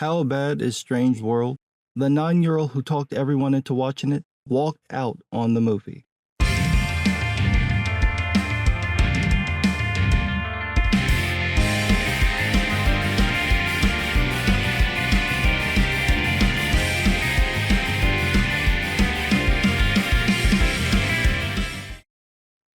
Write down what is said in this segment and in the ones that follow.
How bad is Strange World? The 9-year-old who talked everyone into watching it walked out on the movie.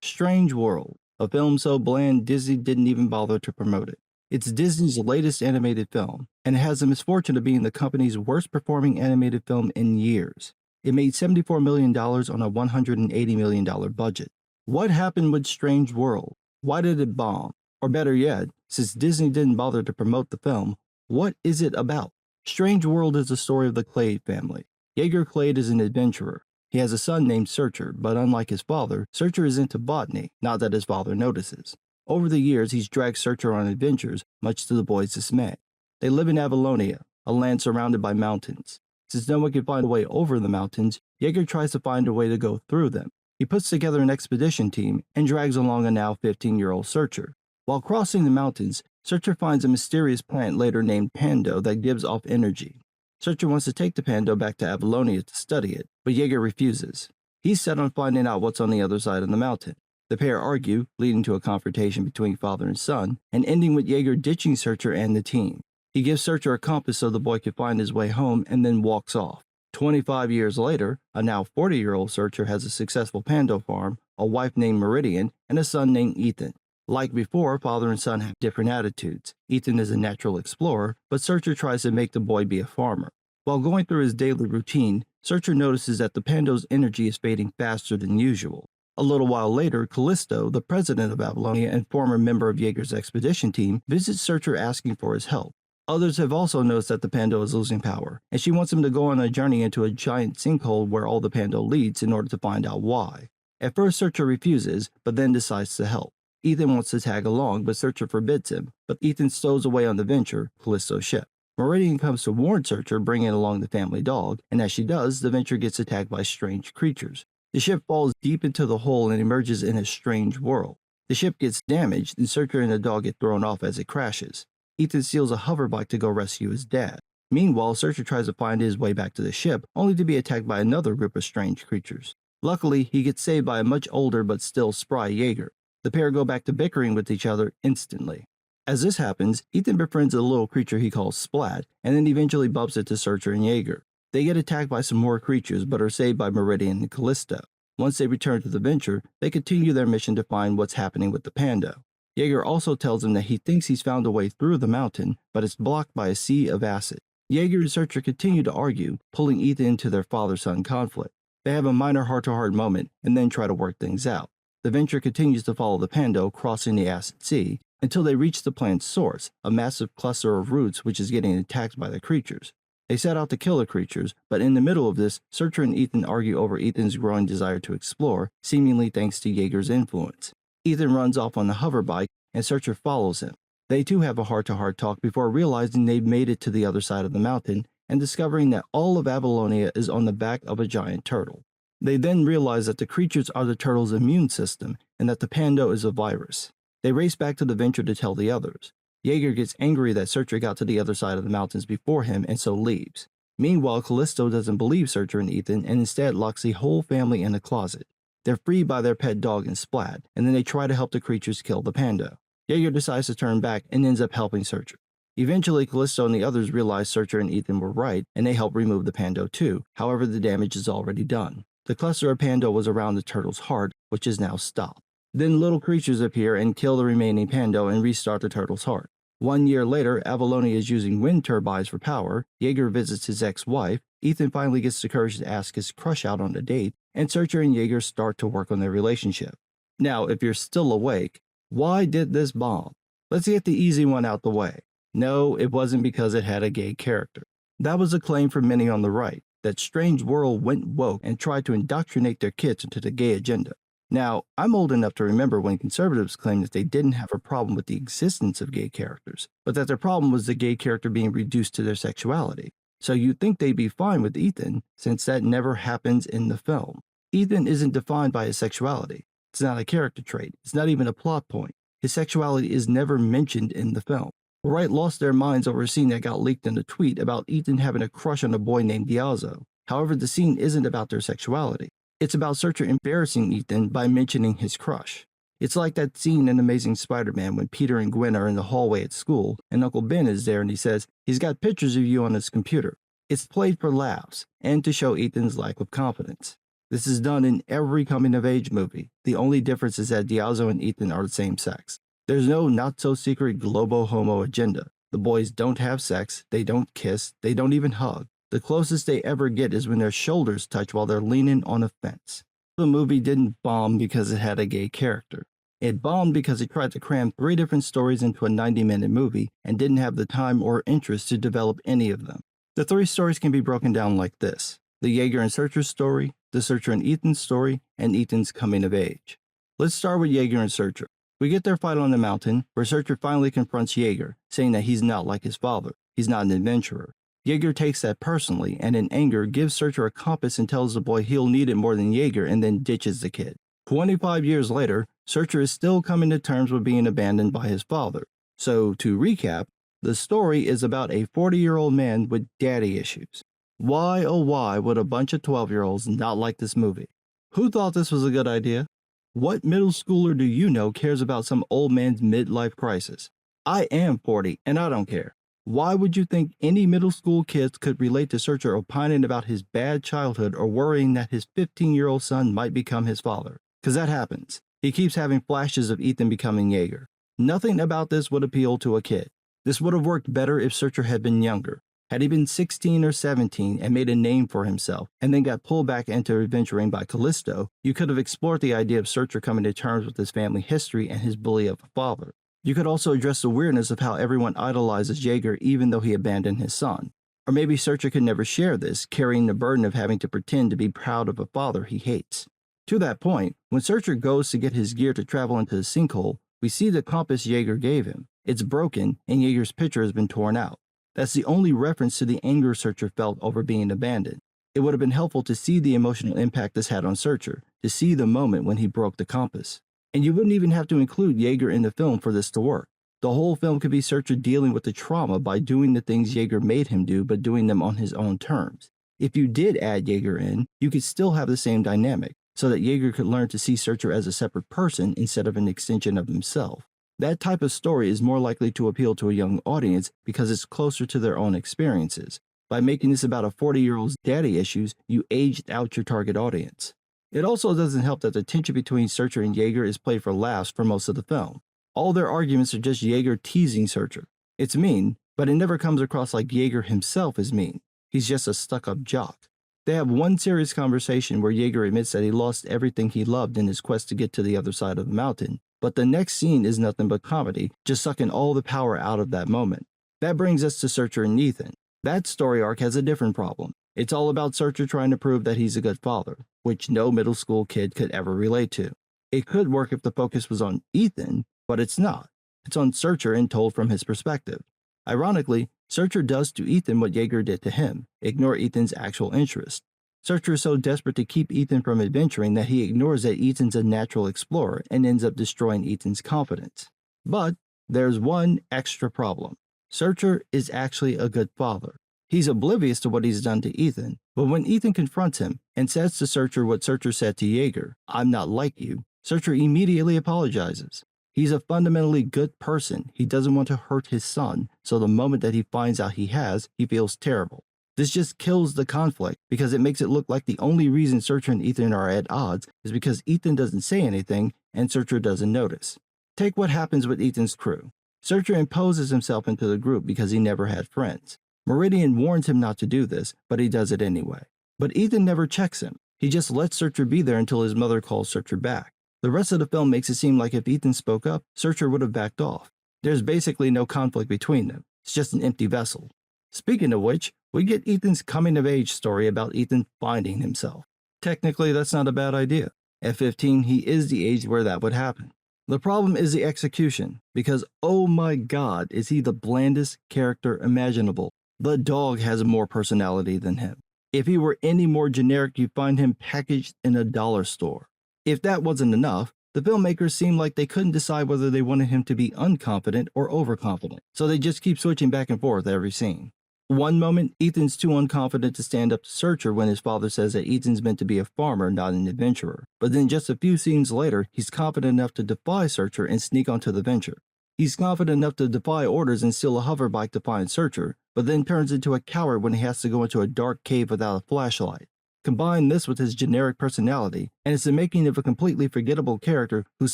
Strange World, a film so bland Disney didn't even bother to promote it. It's Disney's latest animated film, and it has the misfortune of being the company's worst performing animated film in years. It made $74 million on a $180 million budget. What happened with Strange World? Why did it bomb? Or better yet, since Disney didn't bother to promote the film, what is it about? Strange World is the story of the Clade family. Jaeger Clade is an adventurer. He has a son named Searcher, but unlike his father, Searcher is into botany, not that his father notices. Over the years, he's dragged Searcher on adventures, much to the boy's dismay. They live in Avalonia, a land surrounded by mountains. Since no one can find a way over the mountains, Jaeger tries to find a way to go through them. He puts together an expedition team and drags along a now 15-year-old Searcher. While crossing the mountains, Searcher finds a mysterious plant later named Pando that gives off energy. Searcher wants to take the Pando back to Avalonia to study it, but Jaeger refuses. He's set on finding out what's on the other side of the mountain. The pair argue, leading to a confrontation between father and son, and ending with Jaeger ditching Searcher and the team. He gives Searcher a compass so the boy can find his way home and then walks off. 25 years later, a now 40-year-old Searcher has a successful Pando farm, a wife named Meridian, and a son named Ethan. Like before, father and son have different attitudes. Ethan is a natural explorer, but Searcher tries to make the boy be a farmer. While going through his daily routine, Searcher notices that the Pando's energy is fading faster than usual. A little while later, Callisto, the president of Avalonia and former member of Jaeger's expedition team, visits Searcher asking for his help. Others have also noticed that the Pando is losing power, and she wants him to go on a journey into a giant sinkhole where all the Pando leads in order to find out why. At first, Searcher refuses, but then decides to help. Ethan wants to tag along, but Searcher forbids him, but Ethan stows away on the Venture, Callisto's ship. Meridian comes to warn Searcher, bringing along the family dog, and as she does, the Venture gets attacked by strange creatures. The ship falls deep into the hole and emerges in a strange world. The ship gets damaged, and Searcher and the dog get thrown off as it crashes. Ethan steals a hoverbike to go rescue his dad. Meanwhile, Searcher tries to find his way back to the ship, only to be attacked by another group of strange creatures. Luckily, he gets saved by a much older but still spry Jaeger. The pair go back to bickering with each other instantly. As this happens, Ethan befriends a little creature he calls Splat, and then eventually bumps it to Searcher and Jaeger. They get attacked by some more creatures, but are saved by Meridian and Callisto. Once they return to the Venture, they continue their mission to find what's happening with the Pando. Jaeger also tells him that he thinks he's found a way through the mountain, but it's blocked by a sea of acid. Jaeger and Searcher continue to argue, pulling Ethan into their father-son conflict. They have a minor heart-to-heart moment, and then try to work things out. The Venture continues to follow the Pando, crossing the acid sea, until they reach the plant's source, a massive cluster of roots which is getting attacked by the creatures. They set out to kill the creatures, but in the middle of this, Searcher and Ethan argue over Ethan's growing desire to explore, seemingly thanks to Jaeger's influence. Ethan runs off on the hoverbike, and Searcher follows him. They too have a heart-to-heart talk before realizing they've made it to the other side of the mountain, and discovering that all of Avalonia is on the back of a giant turtle. They then realize that the creatures are the turtle's immune system, and that the Pando is a virus. They race back to the Venture to tell the others. Jaeger gets angry that Searcher got to the other side of the mountains before him and so leaves. Meanwhile, Callisto doesn't believe Searcher and Ethan and instead locks the whole family in a closet. They're freed by their pet dog and Splat, and then they try to help the creatures kill the Pando. Jaeger decides to turn back and ends up helping Searcher. Eventually, Callisto and the others realize Searcher and Ethan were right, and they help remove the Pando too, however the damage is already done. The cluster of Pando was around the turtle's heart, which is now stopped. Then little creatures appear and kill the remaining Pando and restart the turtle's heart. 1 year later, Avalonia is using wind turbines for power, Jaeger visits his ex-wife, Ethan finally gets the courage to ask his crush out on a date, and Searcher and Jaeger start to work on their relationship. Now, if you're still awake, why did this bomb? Let's get the easy one out the way. No, it wasn't because it had a gay character. That was a claim from many on the right, that Strange World went woke and tried to indoctrinate their kids into the gay agenda. Now, I'm old enough to remember when conservatives claimed that they didn't have a problem with the existence of gay characters, but that their problem was the gay character being reduced to their sexuality. So you'd think they'd be fine with Ethan, since that never happens in the film. Ethan isn't defined by his sexuality. It's not a character trait. It's not even a plot point. His sexuality is never mentioned in the film. Wright lost their minds over a scene that got leaked in a tweet about Ethan having a crush on a boy named Diazo. However, the scene isn't about their sexuality. It's about Searcher embarrassing Ethan by mentioning his crush. It's like that scene in Amazing Spider-Man when Peter and Gwen are in the hallway at school, and Uncle Ben is there and he says he's got pictures of you on his computer. It's played for laughs and to show Ethan's lack of confidence. This is done in every coming-of-age movie. The only difference is that Diazo and Ethan are the same sex. There's no not-so-secret globo-homo agenda. The boys don't have sex, they don't kiss, they don't even hug. The closest they ever get is when their shoulders touch while they're leaning on a fence. The movie didn't bomb because it had a gay character. It bombed because it tried to cram 3 different stories into a 90-minute movie and didn't have the time or interest to develop any of them. The 3 stories can be broken down like this: the Jaeger and Searcher story, the Searcher and Ethan story, and Ethan's coming of age. Let's start with Jaeger and Searcher. We get their fight on the mountain, where Searcher finally confronts Jaeger, saying that he's not like his father. He's not an adventurer. Jaeger takes that personally, and in anger gives Searcher a compass and tells the boy he'll need it more than Jaeger, and then ditches the kid. 25 years later, Searcher is still coming to terms with being abandoned by his father. So, to recap, the story is about a 40-year-old man with daddy issues. Why, oh why, would a bunch of 12-year-olds not like this movie? Who thought this was a good idea? What middle schooler do you know cares about some old man's midlife crisis? I am 40, and I don't care. Why would you think any middle school kids could relate to Searcher opining about his bad childhood or worrying that his 15-year-old son might become his father? Because that happens. He keeps having flashes of Ethan becoming Jaeger. Nothing about this would appeal to a kid. This would have worked better if Searcher had been younger. Had he been 16 or 17 and made a name for himself, and then got pulled back into adventuring by Callisto, you could have explored the idea of Searcher coming to terms with his family history and his bully of a father. You could also address the weirdness of how everyone idolizes Jaeger even though he abandoned his son. Or maybe Searcher could never share this, carrying the burden of having to pretend to be proud of a father he hates. To that point, when Searcher goes to get his gear to travel into the sinkhole, we see the compass Jaeger gave him. It's broken, and Jaeger's picture has been torn out. That's the only reference to the anger Searcher felt over being abandoned. It would have been helpful to see the emotional impact this had on Searcher, to see the moment when he broke the compass. And you wouldn't even have to include Jaeger in the film for this to work. The whole film could be Searcher dealing with the trauma by doing the things Jaeger made him do, but doing them on his own terms. If you did add Jaeger in, you could still have the same dynamic, so that Jaeger could learn to see Searcher as a separate person instead of an extension of himself. That type of story is more likely to appeal to a young audience because it's closer to their own experiences. By making this about a 40-year-old's daddy issues, you aged out your target audience. It also doesn't help that the tension between Searcher and Jaeger is played for laughs for most of the film. All their arguments are just Jaeger teasing Searcher. It's mean, but it never comes across like Jaeger himself is mean. He's just a stuck-up jock. They have one serious conversation where Jaeger admits that he lost everything he loved in his quest to get to the other side of the mountain, but the next scene is nothing but comedy, just sucking all the power out of that moment. That brings us to Searcher and Ethan. That story arc has a different problem. It's all about Searcher trying to prove that he's a good father, which no middle school kid could ever relate to. It could work if the focus was on Ethan, but it's not. It's on Searcher and told from his perspective. Ironically, Searcher does to Ethan what Jaeger did to him, ignore Ethan's actual interest. Searcher is so desperate to keep Ethan from adventuring that he ignores that Ethan's a natural explorer and ends up destroying Ethan's confidence. But there's one extra problem. Searcher is actually a good father. He's oblivious to what he's done to Ethan, but when Ethan confronts him and says to Searcher what Searcher said to Jaeger, "I'm not like you," Searcher immediately apologizes. He's a fundamentally good person. He doesn't want to hurt his son, so the moment that he finds out he has, he feels terrible. This just kills the conflict because it makes it look like the only reason Searcher and Ethan are at odds is because Ethan doesn't say anything and Searcher doesn't notice. Take what happens with Ethan's crew. Searcher imposes himself into the group because he never had friends. Meridian warns him not to do this, but he does it anyway. But Ethan never checks him. He just lets Searcher be there until his mother calls Searcher back. The rest of the film makes it seem like if Ethan spoke up, Searcher would have backed off. There's basically no conflict between them. It's just an empty vessel. Speaking of which, we get Ethan's coming-of-age story about Ethan finding himself. Technically, that's not a bad idea. At 15, he is the age where that would happen. The problem is the execution, because oh my god, is he the blandest character imaginable. The dog has more personality than him. If he were any more generic, you'd find him packaged in a dollar store. If that wasn't enough, The filmmakers seemed like they couldn't decide whether they wanted him to be unconfident or overconfident, so they just keep switching back and forth every scene. One moment, Ethan's too unconfident to stand up to Searcher when his father says that Ethan's meant to be a farmer, not an adventurer. But then just a few scenes later, he's confident enough to defy Searcher and sneak onto the venture. He's confident enough to defy orders and steal a hoverbike to find Searcher, but then turns into a coward when he has to go into a dark cave without a flashlight. Combine this with his generic personality, and it's the making of a completely forgettable character who's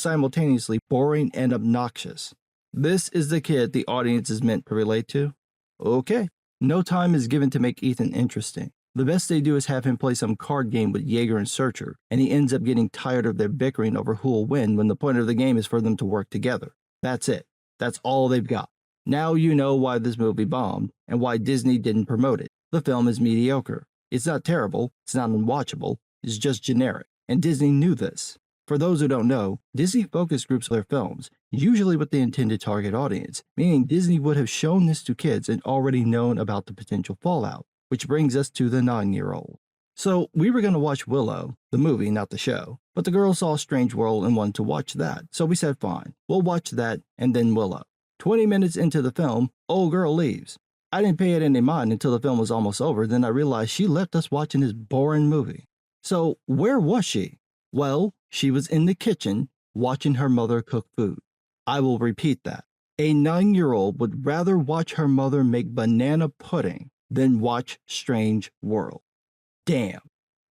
simultaneously boring and obnoxious. This is the kid the audience is meant to relate to? Okay. No time is given to make Ethan interesting. The best they do is have him play some card game with Jaeger and Searcher, and he ends up getting tired of their bickering over who'll win when the point of the game is for them to work together. That's it. That's all they've got. Now you know why this movie bombed, and why Disney didn't promote it. The film is mediocre. It's not terrible, it's not unwatchable, it's just generic, and Disney knew this. For those who don't know, Disney focus groups their films, usually with the intended target audience, meaning Disney would have shown this to kids and already known about the potential fallout, which brings us to the 9-year-old. So we were going to watch Willow, the movie, not the show, but the girls saw Strange World and wanted to watch that, so we said fine, we'll watch that and then Willow. 20 minutes into the film, old girl leaves. I didn't pay it any mind until the film was almost over, then I realized she left us watching this boring movie. So where was she? Well, she was in the kitchen watching her mother cook food. I will repeat that. A 9-year-old would rather watch her mother make banana pudding than watch Strange World. Damn.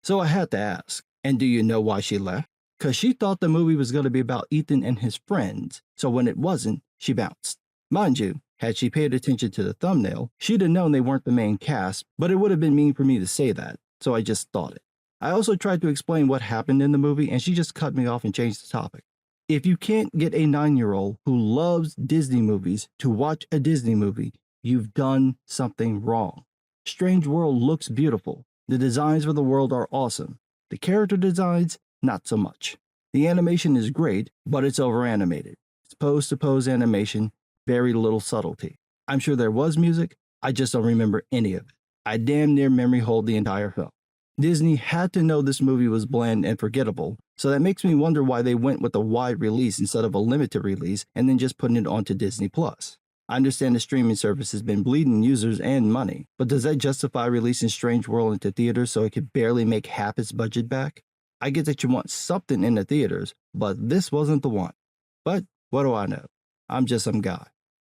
So I had to ask, and do you know why she left? Because she thought the movie was going to be about Ethan and his friends, so when it wasn't, she bounced. Mind you, had she paid attention to the thumbnail, she'd have known they weren't the main cast, but it would have been mean for me to say that, so I just thought it. I also tried to explain what happened in the movie, and she just cut me off and changed the topic. If you can't get a 9-year-old who loves Disney movies to watch a Disney movie, you've done something wrong. Strange World looks beautiful. The designs for the world are awesome. The character designs, not so much. The animation is great, but it's over-animated. It's pose-to-pose animation, very little subtlety. I'm sure there was music, I just don't remember any of it. I damn near memory hold the entire film. Disney had to know this movie was bland and forgettable, so that makes me wonder why they went with a wide release instead of a limited release and then just putting it onto Disney+. I understand the streaming service has been bleeding users and money, but does that justify releasing Strange World into theaters so it could barely make half its budget back? I get that you want something in the theaters, but this wasn't the one. But what do I know? I'm just some guy.